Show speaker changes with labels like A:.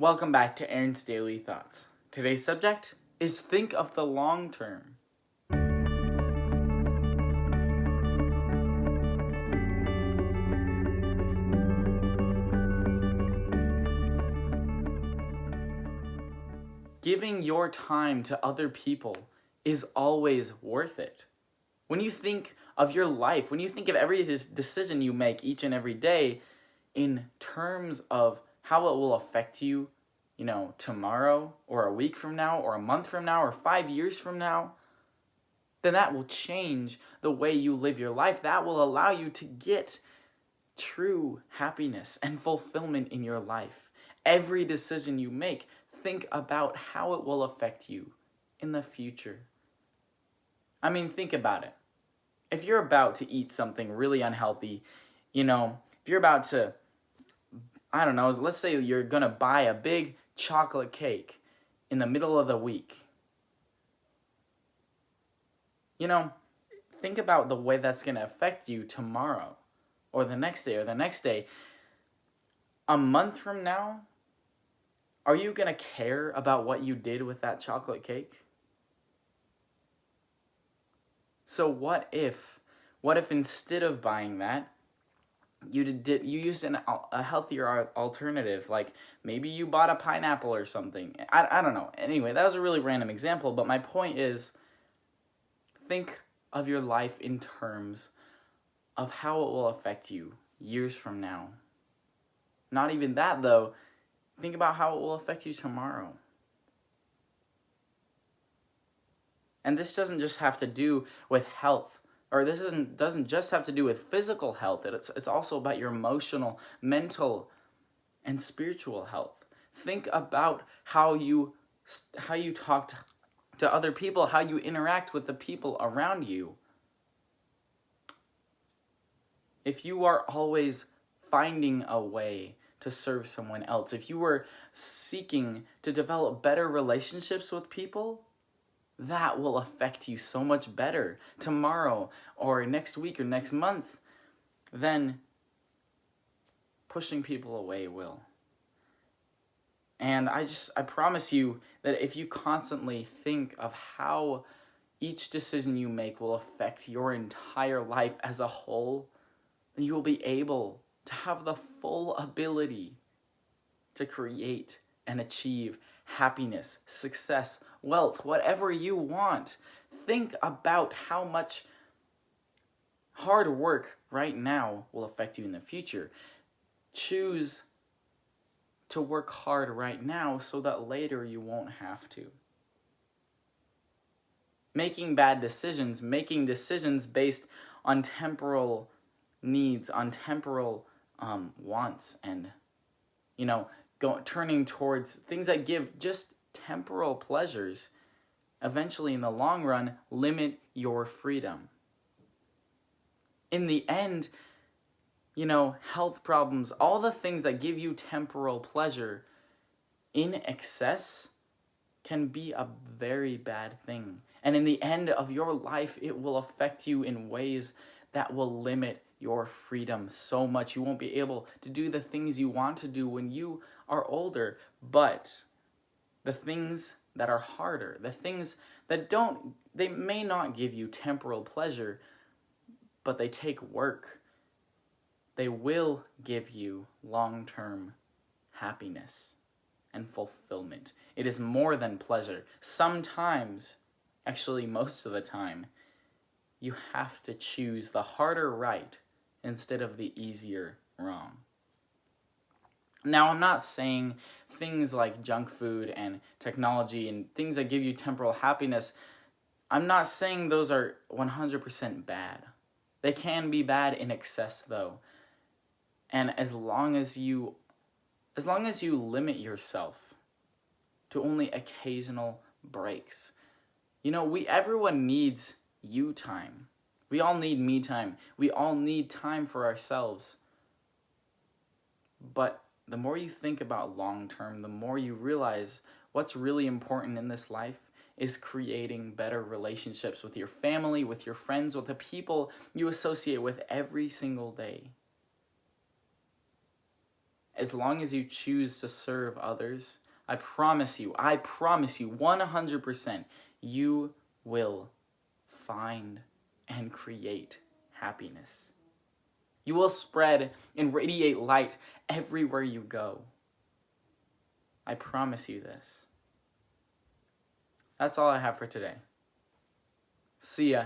A: Welcome back to Aaron's Daily Thoughts. Today's subject is think of the long term. Giving your time to other people is always worth it. When you think of your life, when you think of every decision you make each and every day in terms of how it will affect you, tomorrow or a week from now or a month from now or 5 years from now, then that will change the way you live your life. That will allow you to get true happiness and fulfillment in your life. Every decision you make, think about how it will affect you in the future. Think about it. If you're about to eat something really unhealthy, if you're about to, let's say you're going to buy a big chocolate cake in the middle of the week. Think about the way that's going to affect you tomorrow or the next day or the next day. A month from now, are you going to care about what you did with that chocolate cake? So what if instead of buying that, you used a healthier alternative, like maybe you bought a pineapple or something. I don't know. Anyway, that was a really random example, but my point is, think of your life in terms of how it will affect you years from now. Not even that, though. Think about how it will affect you tomorrow. And this doesn't just have to do with health, or this doesn't just have to do with physical health. It's also about your emotional, mental, and spiritual health. Think about how you talk to other people, how you interact with the people around you. If you are always finding a way to serve someone else, if you were seeking to develop better relationships with people, that will affect you so much better tomorrow or next week or next month than pushing people away will. And I promise you that if you constantly think of how each decision you make will affect your entire life as a whole, then you will be able to have the full ability to create and achieve happiness, success, wealth, whatever you want. Think about how much hard work right now will affect you in the future. Choose to work hard right now so that later you won't have to. Making decisions based on temporal needs, on temporal wants, and turning towards things that give just temporal pleasures, eventually in the long run limit your freedom. In the end, health problems, all the things that give you temporal pleasure in excess can be a very bad thing. And in the end of your life, it will affect you in ways that will limit your freedom so much. You won't be able to do the things you want to do when you are older. But the things that are harder, the things that they may not give you temporal pleasure, but they take work. They will give you long-term happiness and fulfillment. It is more than pleasure. Sometimes, actually most of the time, you have to choose the harder right instead of the easier wrong. Now, I'm not saying things like junk food and technology and things that give you temporal happiness, I'm not saying those are 100% bad. They can be bad in excess, though. And as long as you limit yourself to only occasional breaks, everyone needs you time. We all need me time. We all need time for ourselves. But the more you think about long term, the more you realize what's really important in this life is creating better relationships with your family, with your friends, with the people you associate with every single day. as long as you choose to serve others, I promise you 100%, you will find and create happiness. You will spread and radiate light everywhere you go. I promise you this. That's all I have for today. See ya.